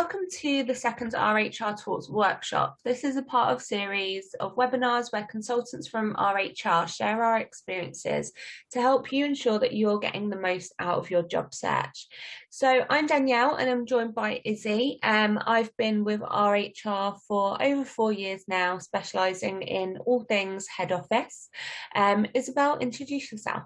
welcome to the second RHR Talks Workshop. This is a part of a series of webinars where consultants from RHR share our experiences to help you ensure that you're getting the most out of your job search. So I'm Danielle and I'm joined by Izzy. I've been with RHR for over 4 years now, specialising in all things head office. Isabel, introduce yourself.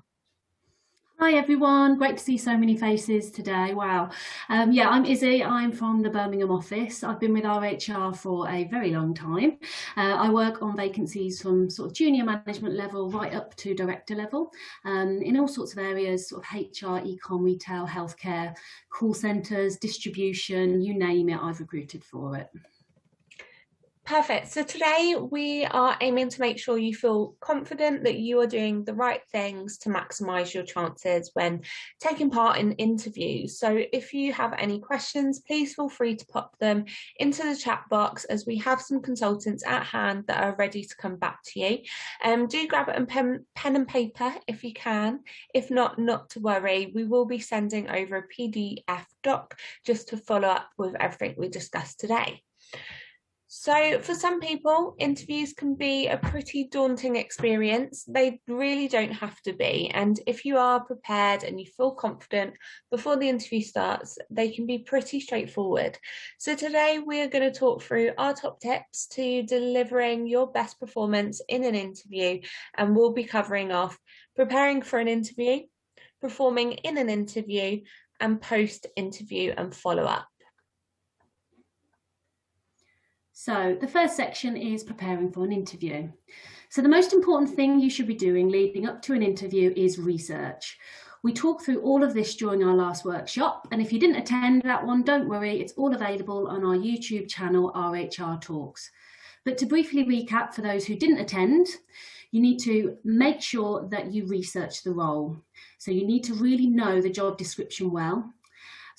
Hi everyone, great to see so many faces today. Wow. Yeah, I'm Izzy. I'm from the Birmingham office. I've been with RHR for a very long time. I work on vacancies from sort of junior management level right up to director level in all sorts of areas, sort of HR, e-com, retail, healthcare, call centres, distribution, you name it, I've recruited for it. Perfect. So today we are aiming to make sure you feel confident that you are doing the right things to maximise your chances when taking part in interviews. So if you have any questions, please feel free to pop them into the chat box, as we have some consultants at hand that are ready to come back to you. Do grab a pen and paper if you can. If not, not to worry. We will be sending over a PDF doc just to follow up with everything we discussed today. So for some people, interviews can be a pretty daunting experience. They really don't have to be. And if you are prepared and you feel confident before the interview starts, they can be pretty straightforward. So today we are going to talk through our top tips to delivering your best performance in an interview. And we'll be covering off preparing for an interview, performing in an interview, and post-interview and follow-up. So the first section is preparing for an interview. So the most important thing you should be doing leading up to an interview is research. We talked through all of this during our last workshop, and if you didn't attend that one, don't worry, it's all available on our YouTube channel, RHR Talks. But to briefly recap for those who didn't attend, you need to make sure that you research the role. So you need to really know the job description well,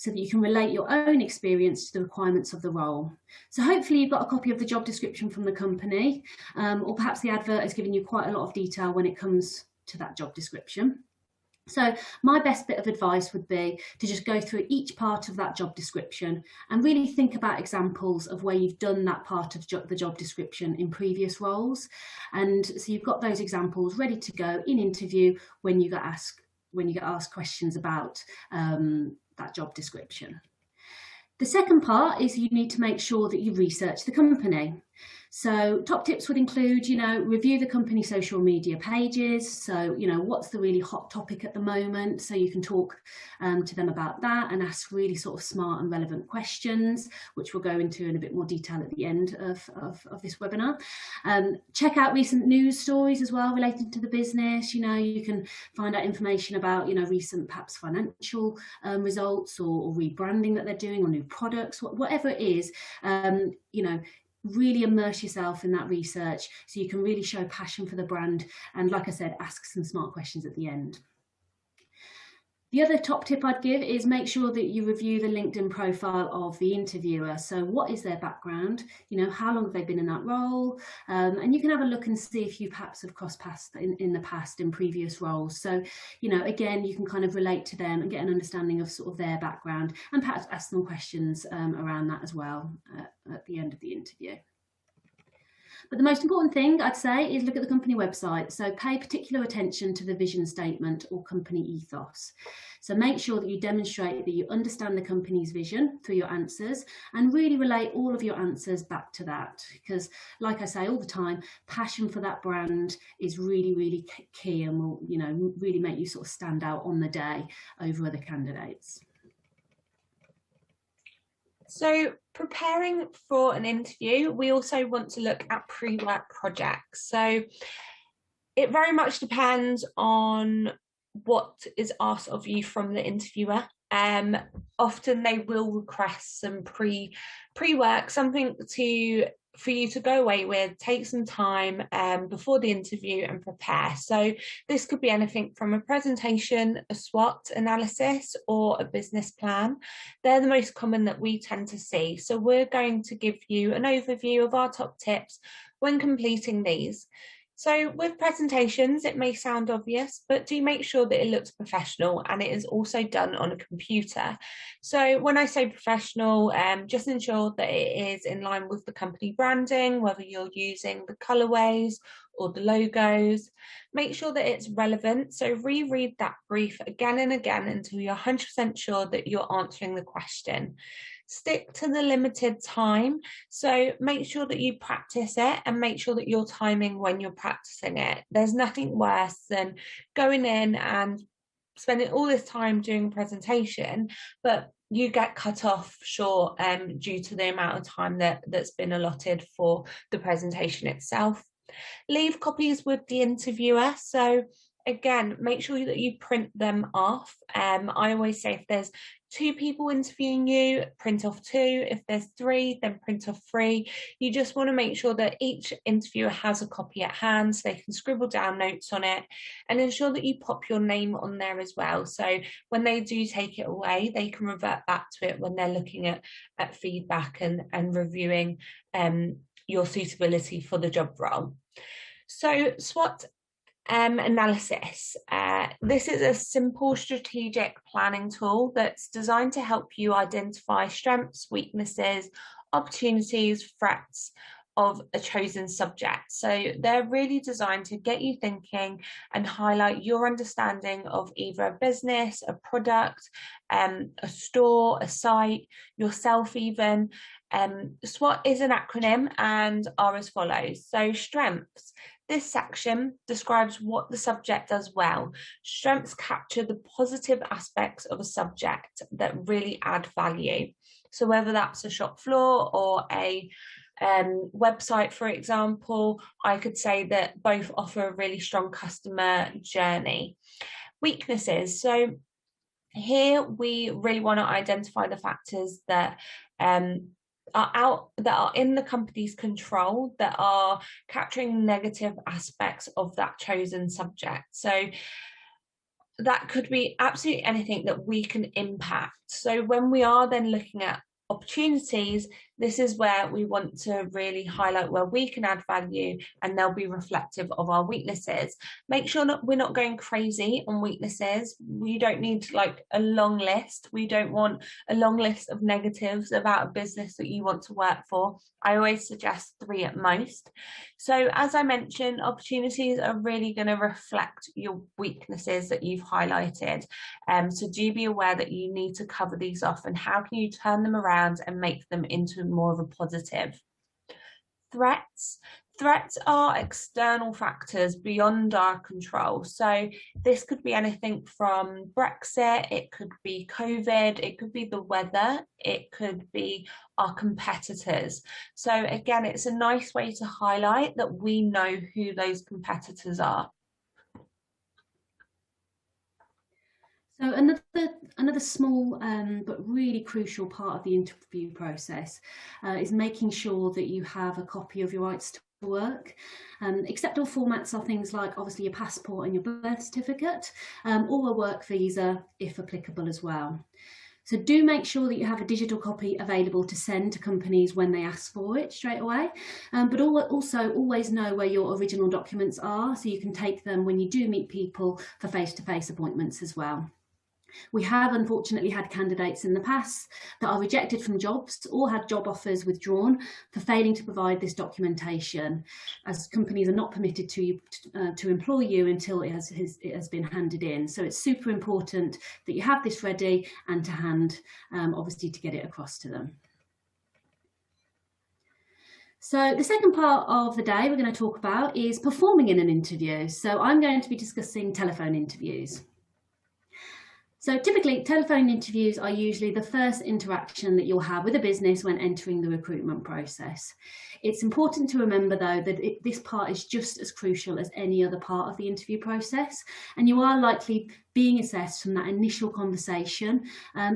so that you can relate your own experience to the requirements of the role. So hopefully you've got a copy of the job description from the company, or perhaps the advert has given you quite a lot of detail when it comes to that job description. So my best bit of advice would be to just go through each part of that job description and really think about examples of where you've done that part of the job description in previous roles. And so you've got those examples ready to go in interview when you get asked questions about that job description. The second part is you need to make sure that you research the company. So top tips would include, review the company social media pages. So, what's the really hot topic at the moment? So you can talk to them about that and ask really sort of smart and relevant questions, which we'll go into in a bit more detail at the end of this webinar. Check out recent news stories as well related to the business. You can find out information about, recent perhaps financial results or rebranding that they're doing or new products, whatever it is, really immerse yourself in that research so you can really show passion for the brand and, like I said, ask some smart questions at the end. The other top tip I'd give is make sure that you review the LinkedIn profile of the interviewer. So what is their background? How long have they been in that role? And you can have a look and see if you perhaps have crossed paths in the past in previous roles. So, again, you can kind of relate to them and get an understanding of sort of their background and perhaps ask them questions around that as well at the end of the interview. But the most important thing I'd say is look at the company website. So pay particular attention to the vision statement or company ethos. So make sure that you demonstrate that you understand the company's vision through your answers and really relate all of your answers back to that. Because like I say all the time, passion for that brand is really, really key and will, really make you sort of stand out on the day over other candidates. So preparing for an interview, we also want to look at pre-work projects. So it very much depends on what is asked of you from the interviewer. Often they will request some pre-work, something for you to go away with, take some time before the interview and prepare. So this could be anything from a presentation, a SWOT analysis, or a business plan. They're the most common that we tend to see. So we're going to give you an overview of our top tips when completing these. So with presentations, it may sound obvious, but do make sure that it looks professional and it is also done on a computer. So when I say professional, just ensure that it is in line with the company branding, whether you're using the colorways or the logos. Make sure that it's relevant. So reread that brief again and again until you're 100% sure that you're answering the question. Stick to the limited time. So make sure that you practice it and make sure that you're timing when you're practicing it. There's nothing worse than going in and spending all this time doing a presentation, but you get cut off short due to the amount of time that's been allotted for the presentation itself. Leave copies with the interviewer. So again, make sure that you print them off. I always say if there's 2 people interviewing you, print off 2. If there's 3, then print off 3. You just want to make sure that each interviewer has a copy at hand so they can scribble down notes on it, and ensure that you pop your name on there as well. So when they do take it away, they can revert back to it when they're looking at feedback and reviewing your suitability for the job role. So SWOT analysis. This is a simple strategic planning tool that's designed to help you identify strengths, weaknesses, opportunities, threats of a chosen subject. So they're really designed to get you thinking and highlight your understanding of either a business, a product, a store, a site, yourself even. SWOT is an acronym and are as follows. So strengths. This section describes what the subject does well. Strengths capture the positive aspects of a subject that really add value. So whether that's a shop floor or a website, for example, I could say that both offer a really strong customer journey. Weaknesses. So here we really want to identify the factors that are in the company's control, that are capturing negative aspects of that chosen subject. So that could be absolutely anything that we can impact. So when we are then looking at opportunities, this is where we want to really highlight where we can add value, and they'll be reflective of our weaknesses. Make sure that we're not going crazy on weaknesses. We don't need like a long list. We don't want a long list of negatives about a business that you want to work for. I always suggest 3 at most. So as I mentioned, opportunities are really going to reflect your weaknesses that you've highlighted. So do be aware that you need to cover these off, and how can you turn them around and make them into more of a positive. Threats. Threats are external factors beyond our control. So this could be anything from Brexit, it could be COVID, it could be the weather, it could be our competitors. So again, it's a nice way to highlight that we know who those competitors are. So another small but really crucial part of the interview process is making sure that you have a copy of your rights to work. Acceptable formats are things like obviously your passport and your birth certificate, or a work visa if applicable as well. So do make sure that you have a digital copy available to send to companies when they ask for it straight away. But also always know where your original documents are, so you can take them when you do meet people for face-to-face appointments as well. We have unfortunately had candidates in the past that are rejected from jobs or had job offers withdrawn for failing to provide this documentation, as companies are not permitted to employ you until it has been handed in. So it's super important that you have this ready and to hand, obviously to get it across to them. So the second part of the day we're going to talk about is performing in an interview. So I'm going to be discussing telephone interviews. So typically, telephone interviews are usually the first interaction that you'll have with a business when entering the recruitment process. It's important to remember, though, that this part is just as crucial as any other part of the interview process, and you are likely being assessed from that initial conversation,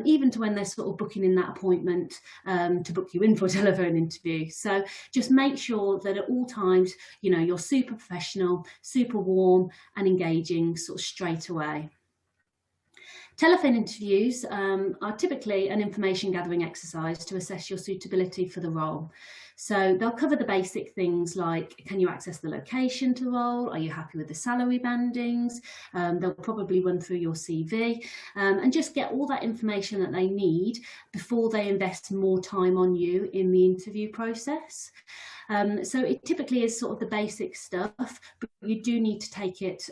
even to when they're sort of booking in that appointment to book you in for a telephone interview. So just make sure that at all times, you know, you're super professional, super warm and engaging sort of straight away. Telephone interviews are typically an information gathering exercise to assess your suitability for the role. So they'll cover the basic things like, can you access the location to the role? Are you happy with the salary bandings? They'll probably run through your CV and just get all that information that they need before they invest more time on you in the interview process. So it typically is sort of the basic stuff, but you do need to take it,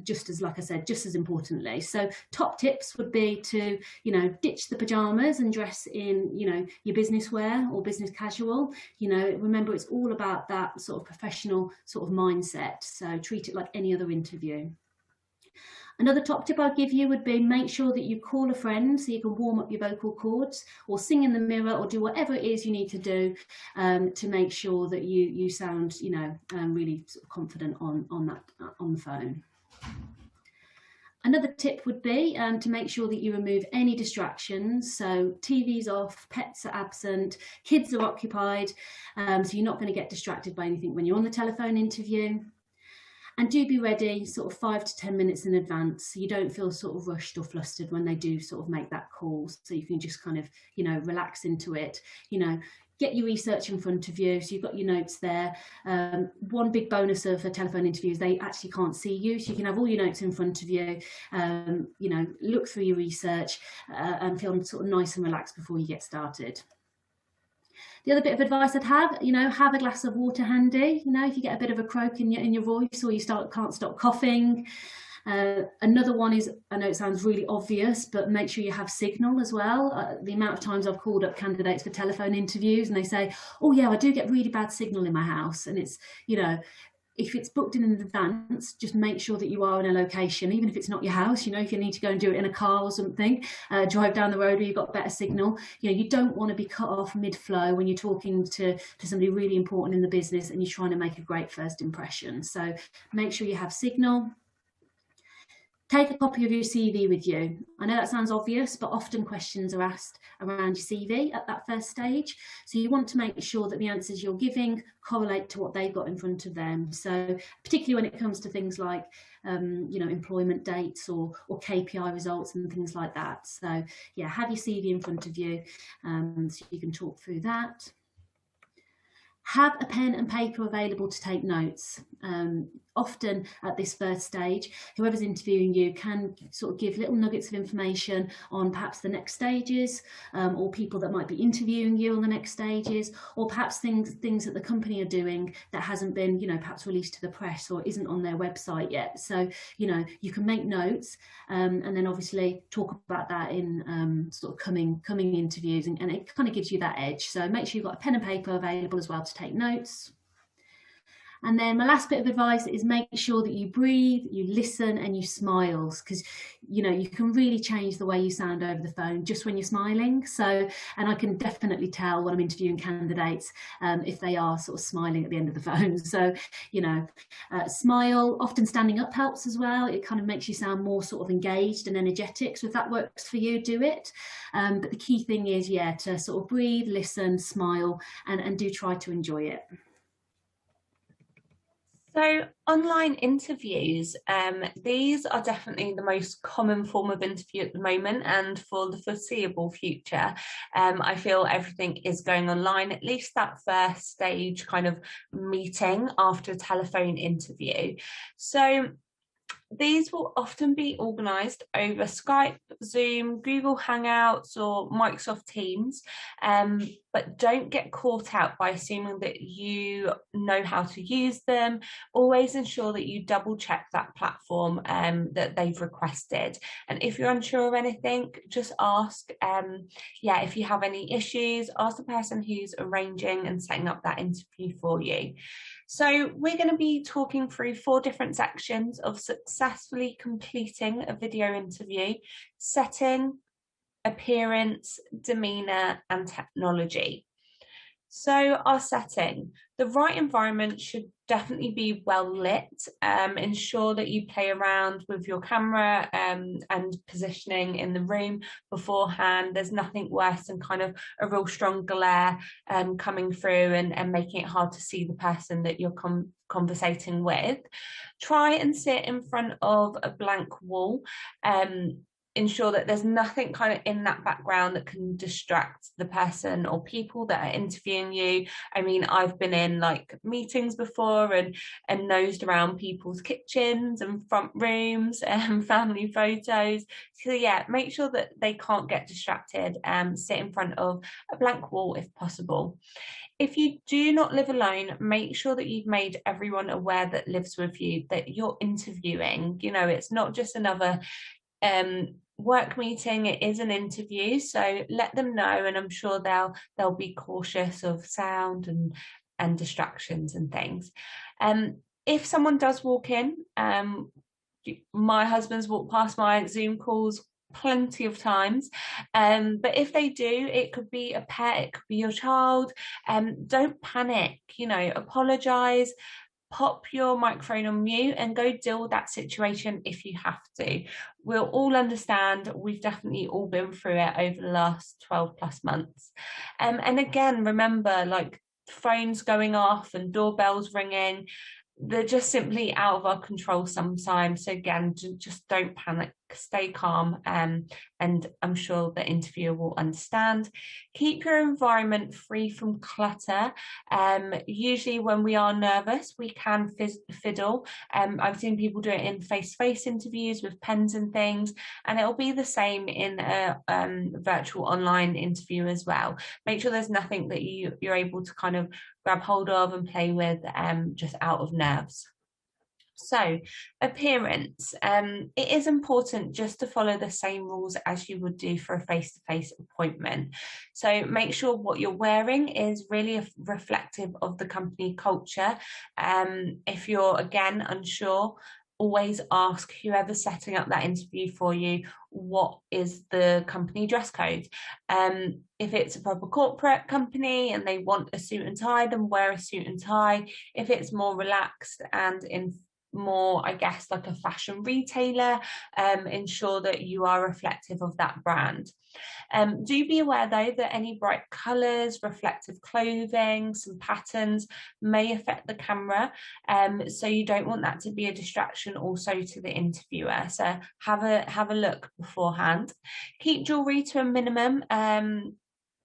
just as, like I said, just as importantly. So top tips would be to, ditch the pajamas and dress in, your business wear or business casual. Remember, it's all about that sort of professional sort of mindset. So treat it like any other interview. Another top tip I'd give you would be make sure that you call a friend so you can warm up your vocal cords, or sing in the mirror, or do whatever it is you need to do to make sure that you sound, really sort of confident on the phone. Another tip would be to make sure that you remove any distractions. So TV's off, pets are absent, kids are occupied, so you're not going to get distracted by anything when you're on the telephone interview. And do be ready sort of 5 to 10 minutes in advance, so you don't feel sort of rushed or flustered when they do sort of make that call. So you can just kind of, relax into it, get your research in front of you. So you've got your notes there. One big bonus of a telephone interview is they actually can't see you. So you can have all your notes in front of you, look through your research and feel sort of nice and relaxed before you get started. The other bit of advice I'd have, have a glass of water handy. If you get a bit of a croak in your voice, or you can't stop coughing. Another one is, I know it sounds really obvious, but make sure you have signal as well. The amount of times I've called up candidates for telephone interviews and they say, oh yeah, I do get really bad signal in my house. And it's, if it's booked in advance, just make sure that you are in a location, even if it's not your house. If you need to go and do it in a car or something, drive down the road where you've got better signal. You don't want to be cut off mid-flow when you're talking to somebody really important in the business and you're trying to make a great first impression. So make sure you have signal. Take a copy of your CV with you. I know that sounds obvious, but often questions are asked around your CV at that first stage. So you want to make sure that the answers you're giving correlate to what they've got in front of them. So particularly when it comes to things like, employment dates or KPI results and things like that. So yeah, have your CV in front of you so you can talk through that. Have a pen and paper available to take notes. Often at this first stage, whoever's interviewing you can sort of give little nuggets of information on perhaps the next stages, or people that might be interviewing you on the next stages, or perhaps things that the company are doing that hasn't been, perhaps released to the press or isn't on their website yet. So, you can make notes and then obviously talk about that in sort of coming interviews, and it kind of gives you that edge. So make sure you've got a pen and paper available as well to take notes. And then my last bit of advice is make sure that you breathe, you listen, and you smile, because you can really change the way you sound over the phone just when you're smiling. So, and I can definitely tell when I'm interviewing candidates if they are sort of smiling at the end of the phone. So, smile. Often standing up helps as well. It kind of makes you sound more sort of engaged and energetic. So if that works for you, do it. But the key thing is, to sort of breathe, listen, smile, and do try to enjoy it. So online interviews, these are definitely the most common form of interview at the moment, and for the foreseeable future. I feel everything is going online, at least that first stage kind of meeting after a telephone interview. So these will often be organised over Skype, Zoom, Google Hangouts or Microsoft Teams, but don't get caught out by assuming that you know how to use them. Always ensure that you double check that platform that they've requested. And if you're unsure of anything, just ask. If you have any issues, ask the person who's arranging and setting up that interview for you. So we're going to be talking through 4 different sections of successfully completing a video interview: setting, appearance, demeanour, and technology. So our setting, the right environment should definitely be well lit. Ensure that you play around with your camera and positioning in the room beforehand. There's nothing worse than kind of a real strong glare coming through and making it hard to see the person that you're conversating with. Try and sit in front of a blank wall. Ensure that there's nothing kind of in that background that can distract the person or people that are interviewing you. I mean, I've been in like meetings before and nosed around people's kitchens and front rooms and family photos. So yeah, make sure that they can't get distracted. Sit in front of a blank wall if possible. If you do not live alone, make sure that you've made everyone aware that lives with you that you're interviewing. You know, it's not just another work meeting, it is an interview, so let them know, and I'm sure they'll be cautious of sound and distractions and things. If someone does walk in, my husband's walked past my Zoom calls plenty of times, but if they do, it could be a pet, it could be your child. Don't panic, you know, apologize, pop your microphone on mute and go deal with that situation if you have to. We'll all understand. We've definitely all been through it over the last 12 plus months. And again, remember, like, phones going off and doorbells ringing, they're just simply out of our control sometimes. So again, just don't panic, stay calm, and I'm sure the interviewer will understand. Keep your environment free from clutter. Usually when we are nervous, we can fiddle. I've seen people do it in face-to-face interviews with pens and things, and it'll be the same in a virtual online interview as well. Make sure there's nothing that you're able to kind of grab hold of and play with just out of nerves. So, appearance. It is important just to follow the same rules as you would do for a face-to-face appointment. So make sure what you're wearing is really reflective of the company culture. If you're, again, unsure, always ask whoever's setting up that interview for you, what is the company dress code? If it's a proper corporate company and they want a suit and tie, then wear a suit and tie. If it's more relaxed and in more, I guess, like a fashion retailer, ensure that you are reflective of that brand. Do be aware though that any bright colours, reflective clothing, some patterns may affect the camera, so you don't want that to be a distraction also to the interviewer. So have a look beforehand. Keep jewellery to a minimum.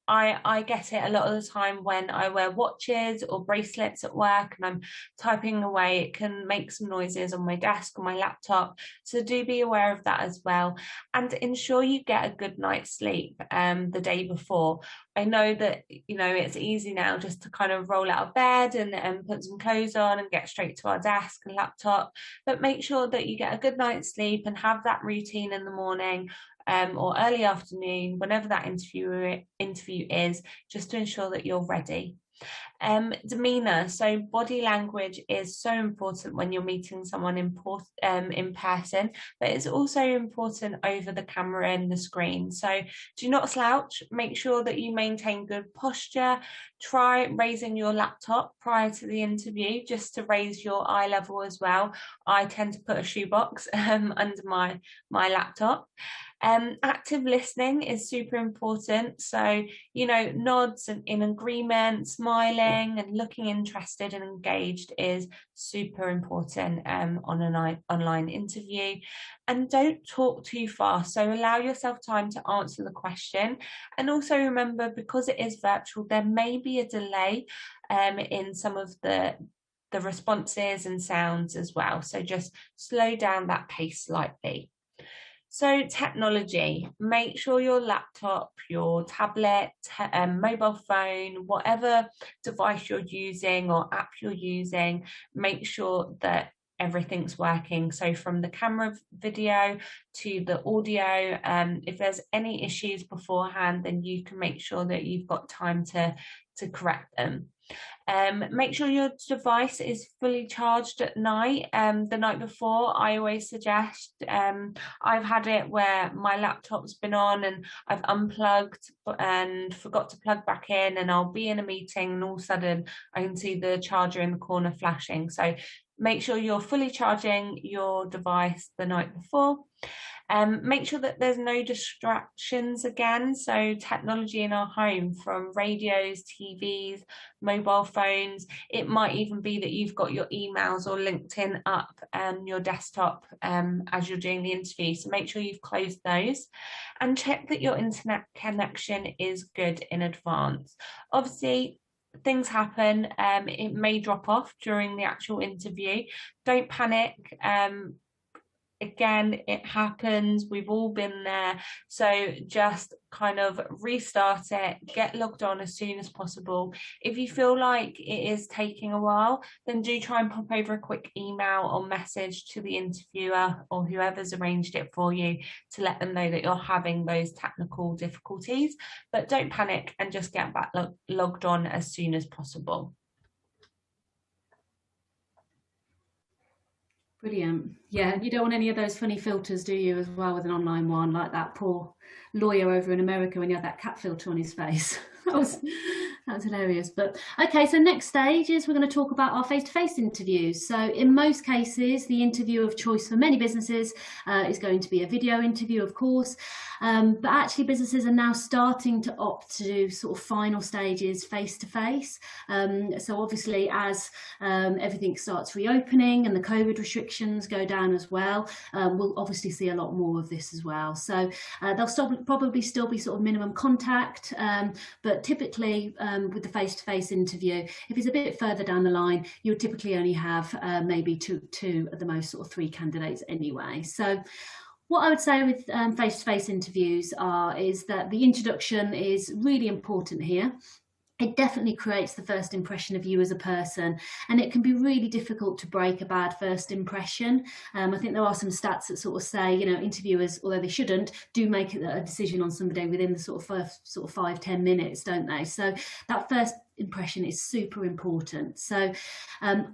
I get it a lot of the time when I wear watches or bracelets at work and I'm typing away, it can make some noises on my desk or my laptop. So do be aware of that as well. And ensure you get a good night's sleep the day before. I know that, you know, it's easy now just to kind of roll out of bed and put some clothes on and get straight to our desk and laptop, but make sure that you get a good night's sleep and have that routine in the morning or early afternoon, whenever that interview is, just to ensure that you're ready. Demeanor, so body language is so important when you're meeting someone in person, but it's also important over the camera and the screen. So do not slouch, make sure that you maintain good posture. Try raising your laptop prior to the interview just to raise your eye level as well. I tend to put a shoebox under my laptop. Active listening is super important. So, you know, nods and in agreement, smiling and looking interested and engaged is super important on an online interview. And don't talk too fast. So allow yourself time to answer the question. And also remember, because it is virtual, there may be a delay in some of the responses and sounds as well. So just slow down that pace slightly. So technology, make sure your laptop, your tablet, mobile phone, whatever device you're using or app you're using, make sure that everything's working. So from the camera video to the audio, if there's any issues beforehand, then you can make sure that you've got time to correct them. Make sure your device is fully charged at night. The night before, I always suggest, I've had it where my laptop's been on and I've unplugged and forgot to plug back in, and I'll be in a meeting and all of a sudden I can see the charger in the corner flashing. So make sure you're fully charging your device the night before. Make sure that there's no distractions again. So technology in our home, from radios, TVs, mobile phones. It might even be that you've got your emails or LinkedIn up on your desktop as you're doing the interview. So make sure you've closed those, and check that your internet connection is good in advance. Obviously, things happen. It may drop off during the actual interview. Don't panic. Again, it happens, we've all been there. So just kind of restart it, get logged on as soon as possible. If you feel like it is taking a while, then do try and pop over a quick email or message to the interviewer or whoever's arranged it for you to let them know that you're having those technical difficulties. But don't panic and just get back logged on as soon as possible. Brilliant. Yeah, you don't want any of those funny filters, do you, as well, with an online one, like that poor lawyer over in America when he had that cat filter on his face. that was hilarious. But okay, so next stage is we're going to talk about our face-to-face interviews. So in most cases, the interview of choice for many businesses is going to be a video interview, of course. But actually businesses are now starting to opt to do sort of final stages face-to-face. So obviously as everything starts reopening and the COVID restrictions go down as well, we'll obviously see a lot more of this as well. So there'll probably still be sort of minimum contact, but typically with the face-to-face interview, if it's a bit further down the line, you'll typically only have maybe two at the most, sort of 3 candidates anyway. So what I would say with face-to-face interviews is that the introduction is really important here. It definitely creates the first impression of you as a person, and it can be really difficult to break a bad first impression. I think there are some stats that sort of say, you know, interviewers, although they shouldn't, do make a decision on somebody within the sort of first 5-10 minutes, don't they? So that first impression is super important. So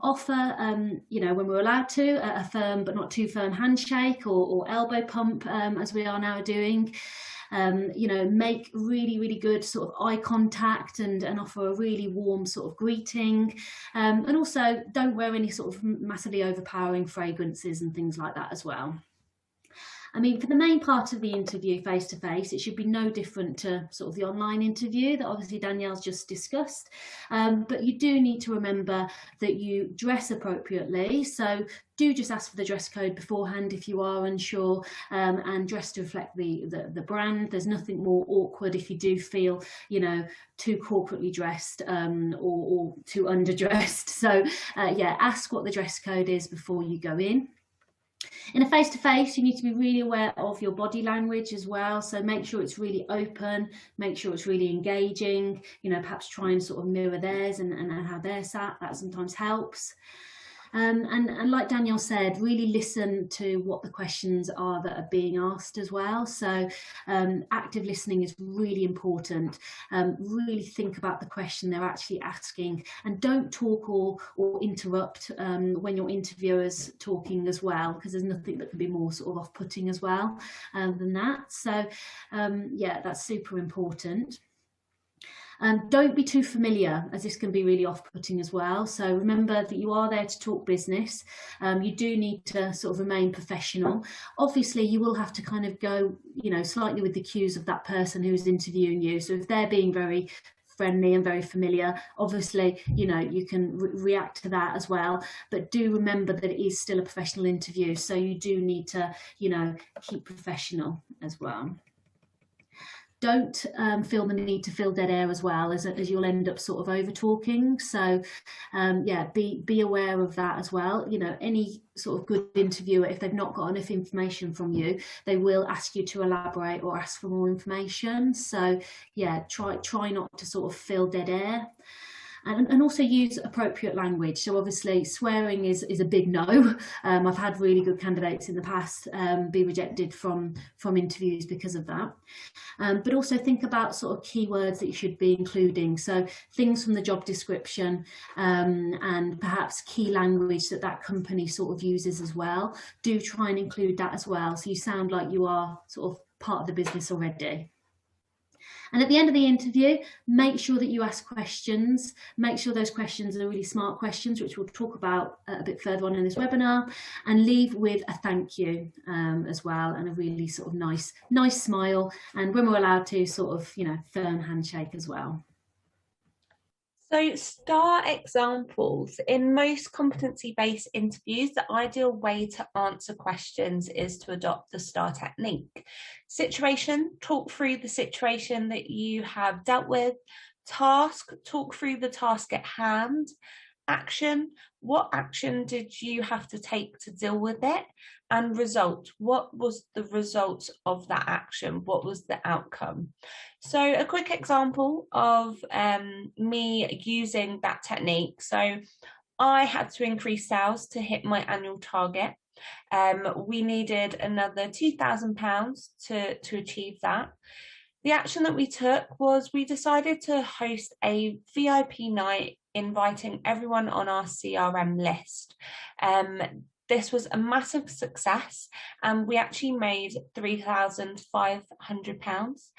offer, you know, when we're allowed to, a firm but not too firm handshake or elbow pump, as we are now doing. You know, make really good sort of eye contact and offer a really warm sort of greeting, and also don't wear any sort of massively overpowering fragrances and things like that as well. I mean, for the main part of the interview face-to-face, it should be no different to sort of the online interview that obviously Danielle's just discussed. But you do need to remember that you dress appropriately. So do just ask for the dress code beforehand if you are unsure, and dress to reflect the brand. There's nothing more awkward if you do feel, you know, too corporately dressed or too underdressed. So yeah, ask what the dress code is before you go in. In a face-to-face, you need to be really aware of your body language as well. So make sure it's really open, make sure it's really engaging, you know, perhaps try and sort of mirror theirs and how they're sat. That sometimes helps. And like Danielle said, really listen to what the questions are that are being asked as well. So active listening is really important. Really think about the question they're actually asking, and don't talk or interrupt when your interviewer's talking as well, because there's nothing that can be more sort of off-putting as well than that. So yeah, that's super important. Don't be too familiar, as this can be really off-putting as well. So remember that you are there to talk business. You do need to sort of remain professional. Obviously, you will have to kind of go, you know, slightly with the cues of that person who's interviewing you. So if they're being very friendly and very familiar, obviously, you know, you can react to that as well. But do remember that it is still a professional interview. So you do need to, you know, keep professional as well. Don't feel the need to fill dead air as well, as you'll end up sort of over talking. So yeah, be aware of that as well. You know, any sort of good interviewer, if they've not got enough information from you, they will ask you to elaborate or ask for more information. So yeah, try not to sort of fill dead air. and also use appropriate language. So obviously swearing is a big no. I've had really good candidates in the past be rejected from interviews because of that. But also think about sort of keywords that you should be including. So things from the job description, and perhaps key language that company sort of uses as well. Do try and include that as well, so you sound like you are sort of part of the business already. And at the end of the interview, make sure that you ask questions. Make sure those questions are really smart questions, which we'll talk about a bit further on in this webinar, and leave with a thank you as well, and a really sort of nice smile. And when we're allowed to, sort of, firm handshake as well. So star examples. In most competency-based interviews, the ideal way to answer questions is to adopt the STAR technique. Situation, talk through the situation that you have dealt with. Task, talk through the task at hand. Action, what action did you have to take to deal with it? And result, what was the result of that action? What was the outcome? So a quick example of me using that technique. So I had to increase sales to hit my annual target. We needed another £2,000 to achieve that. The action that we took was we decided to host a VIP night inviting everyone on our CRM list. This was a massive success, and we actually made £3,500.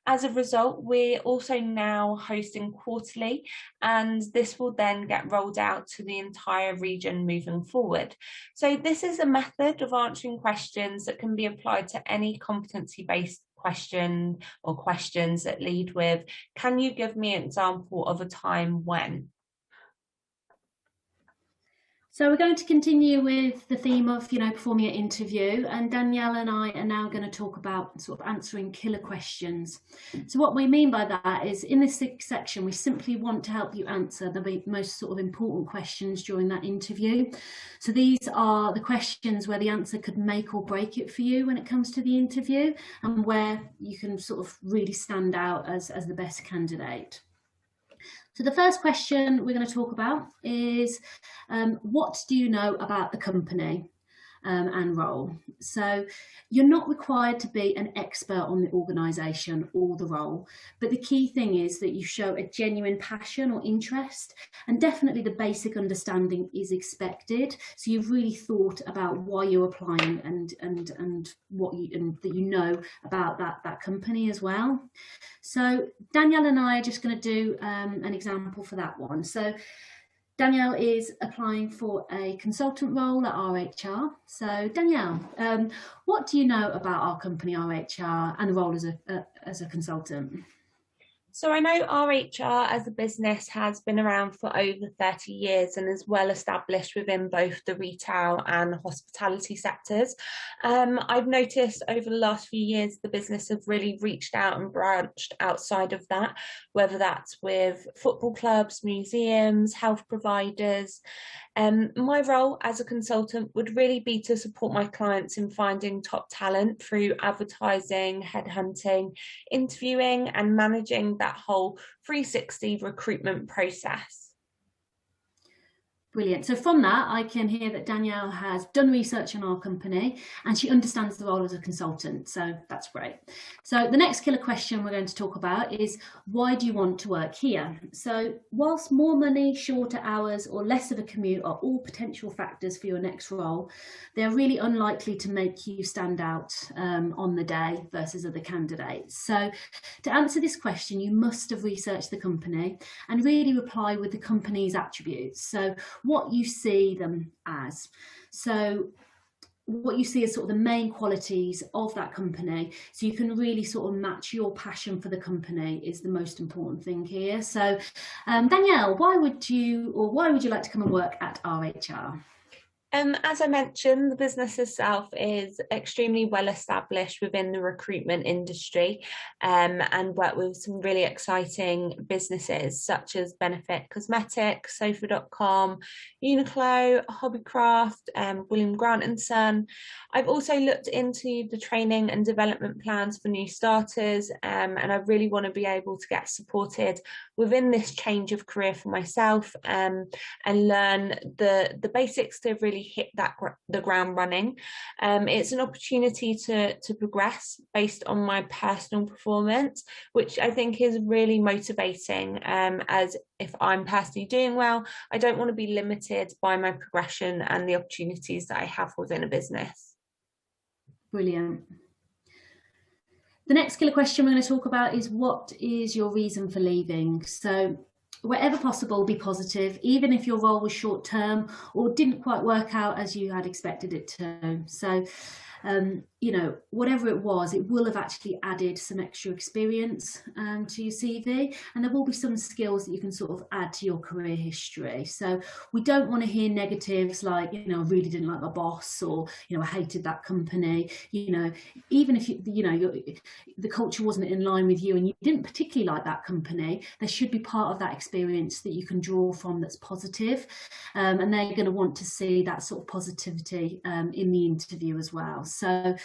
As a result, we're also now hosting quarterly, and this will then get rolled out to the entire region moving forward. So this is a method of answering questions that can be applied to any competency-based question or questions that lead with, can you give me an example of a time when? So we're going to continue with the theme of, performing an interview, and Danielle and I are now going to talk about sort of answering killer questions. So what we mean by that is, in this section, we simply want to help you answer the most sort of important questions during that interview. So these are the questions where the answer could make or break it for you when it comes to the interview, and where you can sort of really stand out as the best candidate. So the first question we're going to talk about is, what do you know about the company and role? So you're not required to be an expert on the organisation or the role, but the key thing is that you show a genuine passion or interest, and definitely the basic understanding is expected. So you've really thought about why you're applying and what that you know about that company as well. So Danielle and I are just going to do an example for that one. So Danielle is applying for a consultant role at RHR. So Danielle, what do you know about our company RHR and the role as a consultant? So I know RHR as a business has been around for over 30 years and is well established within both the retail and hospitality sectors. I've noticed over the last few years the business have really reached out and branched outside of that, whether that's with football clubs, museums, health providers. My role as a consultant would really be to support my clients in finding top talent through advertising, headhunting, interviewing, and managing that whole 360 recruitment process. Brilliant. So from that, I can hear that Danielle has done research on our company and she understands the role as a consultant. So that's great. So the next killer question we're going to talk about is, why do you want to work here? So whilst more money, shorter hours, or less of a commute are all potential factors for your next role, they're really unlikely to make you stand out on the day versus other candidates. So to answer this question, you must have researched the company and really reply with the company's attributes. So what you see them as. So what you see as sort of the main qualities of that company, so you can really sort of match your passion for the company is the most important thing here. So Danielle, why would you like to come and work at RHR? As I mentioned, the business itself is extremely well established within the recruitment industry, and work with some really exciting businesses such as Benefit Cosmetics, Sofa.com, Uniqlo, Hobbycraft, William Grant and Son. I've also looked into the training and development plans for new starters, and I really want to be able to get supported within this change of career for myself, and learn the basics to really hit the ground running. It's an opportunity to progress based on my personal performance, which I think is really motivating, as if I'm personally doing well, I don't want to be limited by my progression and the opportunities that I have within a business. Brilliant. The next killer question we're going to talk about is, what is your reason for leaving? So wherever possible, be positive, even if your role was short term or didn't quite work out as you had expected it to. So, you know, whatever it was, it will have actually added some extra experience to your CV, and there will be some skills that you can sort of add to your career history. So we don't want to hear negatives like, you know, I really didn't like my boss, or, you know, I hated that company. You know, even if the culture wasn't in line with you and you didn't particularly like that company, there should be part of that experience that you can draw from that's positive, and they're going to want to see that sort of positivity in the interview as well. So,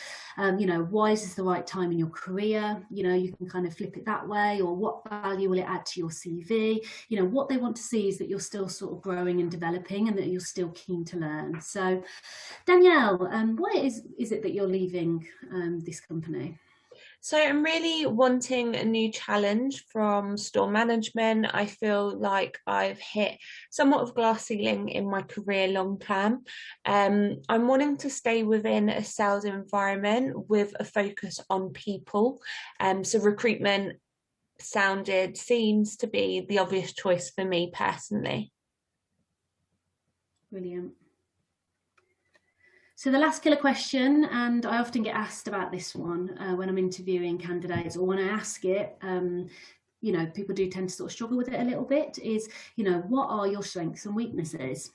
you know, why is this the right time in your career? You know, you can kind of flip it that way, or what value will it add to your CV? You know, what they want to see is that you're still sort of growing and developing, and that you're still keen to learn. So, Danielle, why is it that you're leaving this company? So I'm really wanting a new challenge from store management. I feel like I've hit somewhat of glass ceiling in my career long term. I'm wanting to stay within a sales environment with a focus on people. So recruitment seems to be the obvious choice for me personally. Brilliant. So the last killer question, and I often get asked about this one when I'm interviewing candidates, or when I ask it, you know, people do tend to sort of struggle with it a little bit, is, you know, what are your strengths and weaknesses?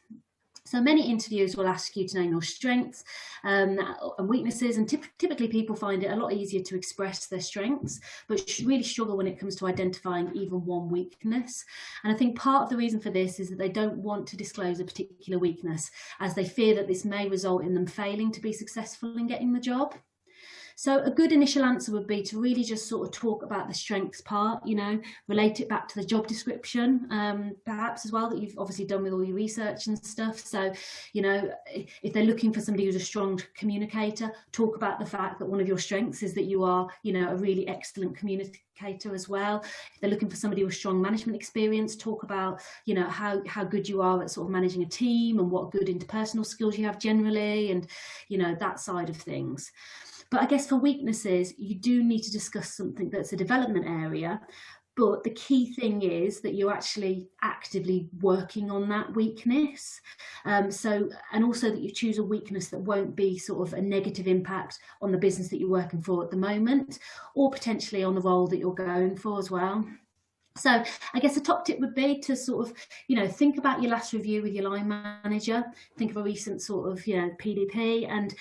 So many interviews will ask you to name your strengths and weaknesses, and typically people find it a lot easier to express their strengths, but really struggle when it comes to identifying even one weakness. And I think part of the reason for this is that they don't want to disclose a particular weakness, as they fear that this may result in them failing to be successful in getting the job. So a good initial answer would be to really just sort of talk about the strengths part, you know, relate it back to the job description, perhaps as well, that you've obviously done with all your research and stuff. So, you know, if they're looking for somebody who's a strong communicator, talk about the fact that one of your strengths is that you are, you know, a really excellent communicator as well. If they're looking for somebody with strong management experience, talk about, you know, how good you are at sort of managing a team, and what good interpersonal skills you have generally, and, you know, that side of things. But I guess for weaknesses, you do need to discuss something that's a development area. But the key thing is that you're actually actively working on that weakness. And also that you choose a weakness that won't be sort of a negative impact on the business that you're working for at the moment, or potentially on the role that you're going for as well. So I guess the top tip would be to sort of, you know, think about your last review with your line manager, think of a recent sort of, you know, PDP, and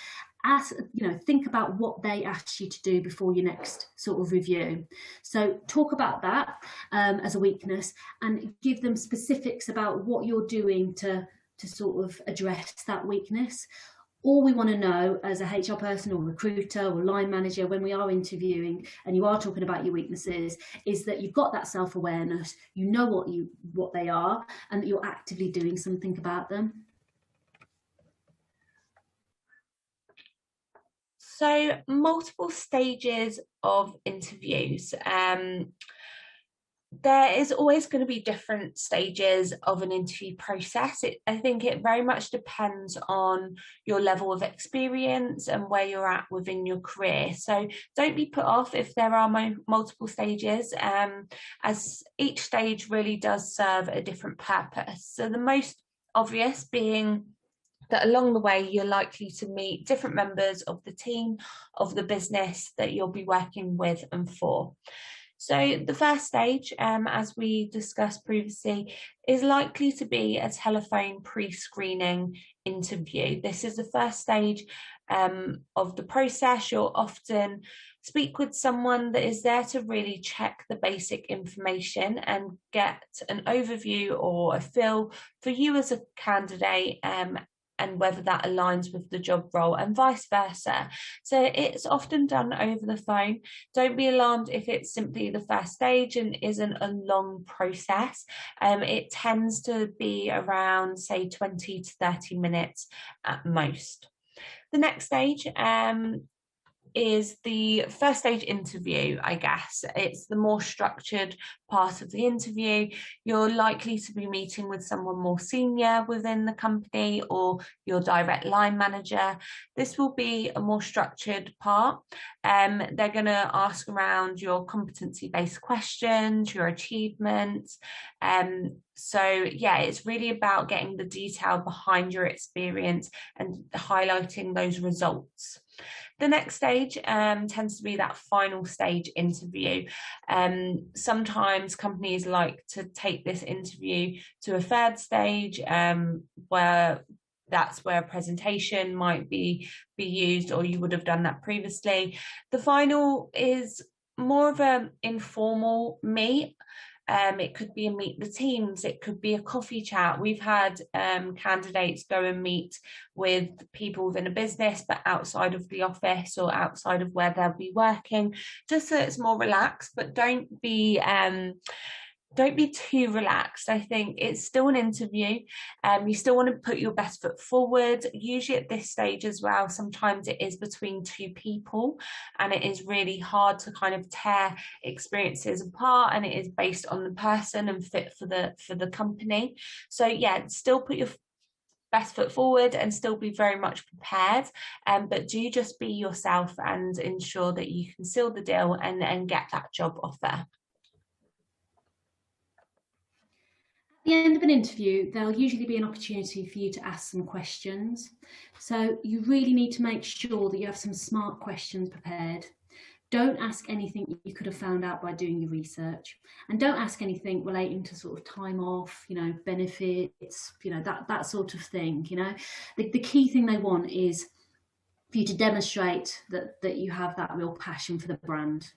think about what they asked you to do before your next sort of review. So talk about that as a weakness, and give them specifics about what you're doing to sort of address that weakness. All we want to know as a HR person or recruiter or line manager when we are interviewing and you are talking about your weaknesses is that you've got that self-awareness, you know what they are, and that you're actively doing something about them. So multiple stages of interviews. There is always going to be different stages of an interview process. I think it very much depends on your level of experience and where you're at within your career. So don't be put off if there are multiple stages, as each stage really does serve a different purpose. So the most obvious being that along the way you're likely to meet different members of the team, of the business that you'll be working with and for. So the first stage, as we discussed previously, is likely to be a telephone pre-screening interview. This is the first stage of the process. You'll often speak with someone that is there to really check the basic information and get an overview or a feel for you as a candidate, and whether that aligns with the job role and vice versa. So it's often done over the phone. Don't be alarmed if it's simply the first stage and isn't a long process. It tends to be around, say, 20 to 30 minutes at most. The next stage is the first stage interview, I guess. It's the more structured part of the interview. You're likely to be meeting with someone more senior within the company or your direct line manager. This will be a more structured part. They're going to ask around your competency-based questions, your achievements. So yeah, it's really about getting the detail behind your experience and highlighting those results. The next stage tends to be that final stage interview. Sometimes companies like to take this interview to a third stage, where that's where a presentation might be used, or you would have done that previously. The final is more of an informal meet. It could be a meet the teams, it could be a coffee chat. We've had candidates go and meet with people within a business, but outside of the office or outside of where they'll be working, just so it's more relaxed. But don't be too relaxed. I think it's still an interview. You still want to put your best foot forward. Usually at this stage as well, sometimes it is between two people, and it is really hard to kind of tear experiences apart, and it is based on the person and fit for the company. So yeah, still put your best foot forward and still be very much prepared, but do just be yourself and ensure that you can seal the deal and get that job offer. At the end of an interview, there'll usually be an opportunity for you to ask some questions. So you really need to make sure that you have some smart questions prepared. Don't ask anything you could have found out by doing your research, and don't ask anything relating to sort of time off, benefits, that sort of thing. The key thing they want is for you to demonstrate that you have that real passion for the brand.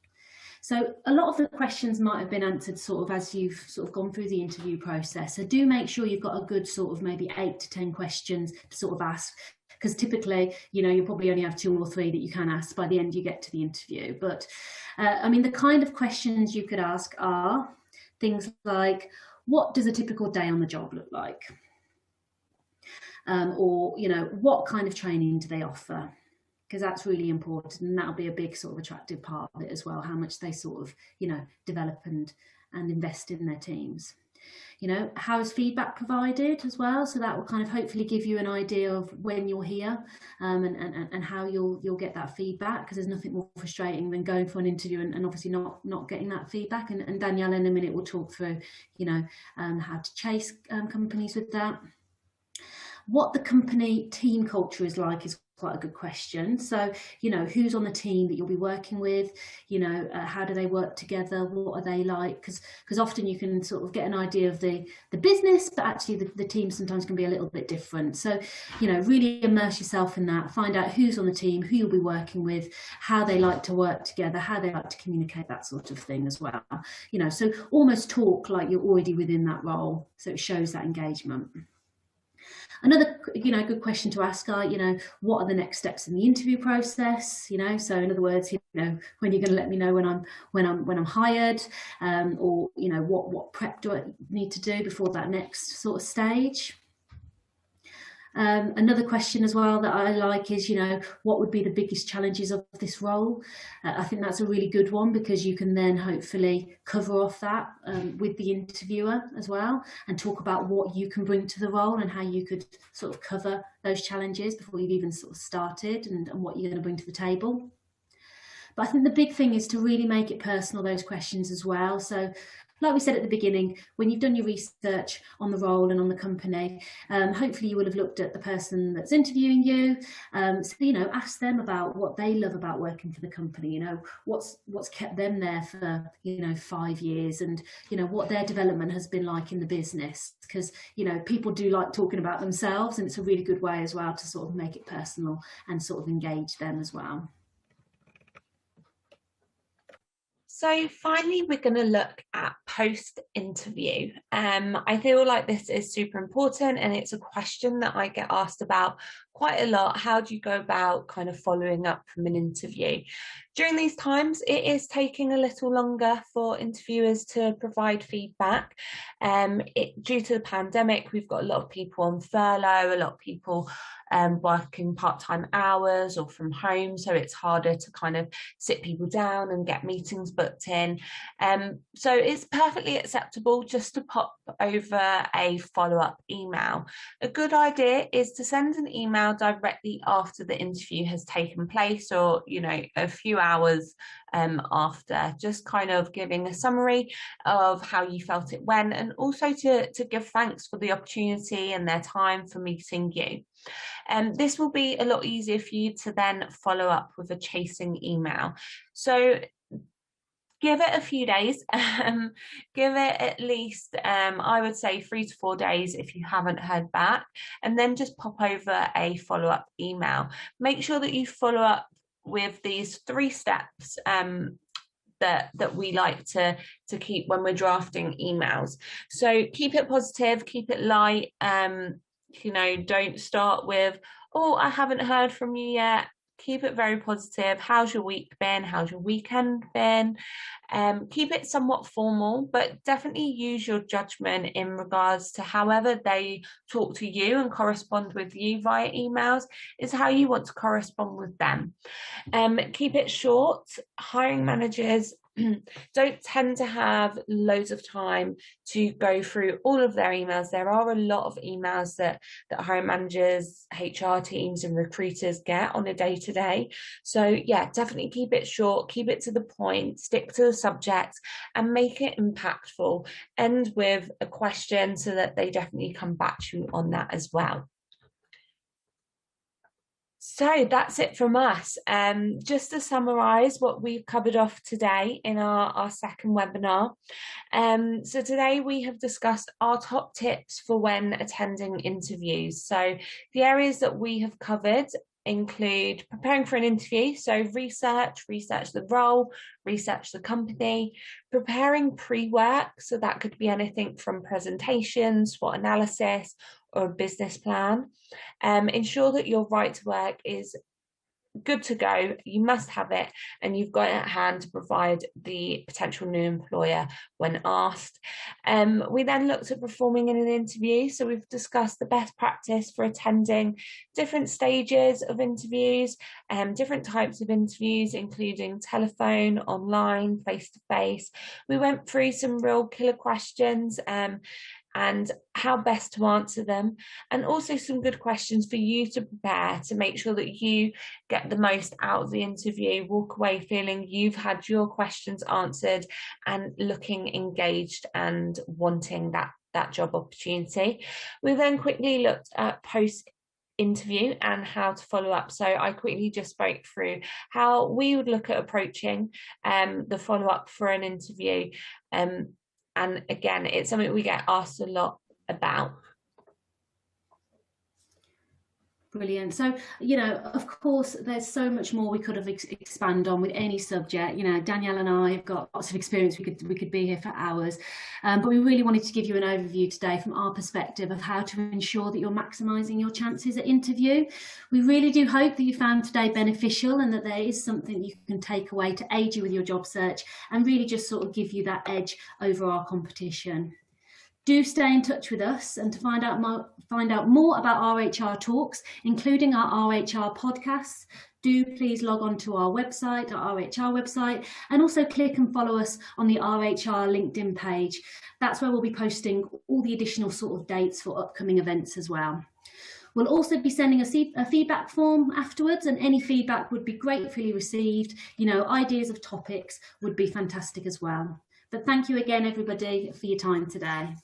So a lot of the questions might have been answered sort of as you've sort of gone through the interview process. So do make sure you've got a good sort of maybe 8 to 10 questions to sort of ask, because typically, you probably only have 2 or 3 that you can ask by the end you get to the interview. But the kind of questions you could ask are things like, what does a typical day on the job look like? Or, what kind of training do they offer? Because that's really important, and that'll be a big sort of attractive part of it as well, how much they sort of, develop and invest in their teams. How is feedback provided as well? So that will kind of hopefully give you an idea of when you're here, and how you'll get that feedback, because there's nothing more frustrating than going for an interview and obviously not getting that feedback. And Danielle in a minute will talk through, how to chase companies with that. What the company team culture is like is quite a good question. So, who's on the team that you'll be working with? How do they work together? What are they like? Because often you can sort of get an idea of the business, but actually the team sometimes can be a little bit different. So, really immerse yourself in that. Find out who's on the team, who you'll be working with, how they like to work together, how they like to communicate, that sort of thing as well. So almost talk like you're already within that role, so it shows that engagement. Another, good question to ask are, what are the next steps in the interview process? So in other words, when you're going to let me know when I'm hired, or what prep do I need to do before that next sort of stage? Another question as well that I like is, what would be the biggest challenges of this role? I think that's a really good one, because you can then hopefully cover off that with the interviewer as well, and talk about what you can bring to the role and how you could sort of cover those challenges before you've even sort of started, and what you're going to bring to the table. But I think the big thing is to really make it personal, those questions as well. So Like we said at the beginning, when you've done your research on the role and on the company, hopefully you will have looked at the person that's interviewing you. So, ask them about what they love about working for the company, what's kept them there for, 5 years, and, what their development has been like in the business. Because, people do like talking about themselves, and it's a really good way as well to sort of make it personal and sort of engage them as well. So finally, we're going to look at post-interview. I feel like this is super important, and it's a question that I get asked about quite a lot. How do you go about kind of following up from an interview? During these times, it is taking a little longer for interviewers to provide feedback. Due to the pandemic, we've got a lot of people on furlough, a lot of people working part-time hours or from home, so it's harder to kind of sit people down and get meetings booked in. So it's perfectly acceptable just to pop over a follow-up email. A good idea is to send an email directly after the interview has taken place, or a few hours after, just kind of giving a summary of how you felt it went, and also to give thanks for the opportunity and their time for meeting you. This will be a lot easier for you to then follow up with a chasing email. So give it a few days, give it at least, I would say 3 to 4 days if you haven't heard back, and then just pop over a follow-up email. Make sure that you follow up with these 3 steps that we like to keep when we're drafting emails. So keep it positive, keep it light. Don't start with, "Oh, I haven't heard from you yet." Keep it very positive. How's your week been? How's your weekend been? Keep it somewhat formal, but definitely use your judgment in regards to however they talk to you and correspond with you via emails is how you want to correspond with them. Keep it short. Hiring managers don't tend to have loads of time to go through all of their emails. There are a lot of emails that hiring managers, HR teams and recruiters get on a day-to-day. So yeah, definitely keep it short, keep it to the point, stick to the subject and make it impactful. End with a question so that they definitely come back to you on that as well. So that's it from us. Just to summarise what we've covered off today in our second webinar. So today we have discussed our top tips for when attending interviews. So the areas that we have covered include preparing for an interview, so research the role, research the company, preparing pre-work, so that could be anything from presentations, SWOT analysis, or a business plan. Ensure that your right to work is good to go, you must have it, and you've got it at hand to provide the potential new employer when asked. We then looked at performing in an interview, so we've discussed the best practice for attending different stages of interviews, different types of interviews, including telephone, online, face-to-face. We went through some real killer questions and how best to answer them, and also some good questions for you to prepare to make sure that you get the most out of the interview, walk away feeling you've had your questions answered and looking engaged and wanting that job opportunity. We then quickly looked at post-interview and how to follow up. So I quickly just spoke through how we would look at approaching the follow-up for an interview. And again, it's something we get asked a lot about. Brilliant. So, of course, there's so much more we could have expand on with any subject. Danielle and I have got lots of experience. We could be here for hours, but we really wanted to give you an overview today from our perspective of how to ensure that you're maximising your chances at interview. We really do hope that you found today beneficial and that there is something you can take away to aid you with your job search and really just sort of give you that edge over our competition. Do stay in touch with us, and to find out more about RHR Talks, including our RHR podcasts, do please log on to our website, our RHR website, and also click and follow us on the RHR LinkedIn page. That's where we'll be posting all the additional sort of dates for upcoming events as well. We'll also be sending a feedback form afterwards, and any feedback would be gratefully received. Ideas of topics would be fantastic as well. But thank you again, everybody, for your time today.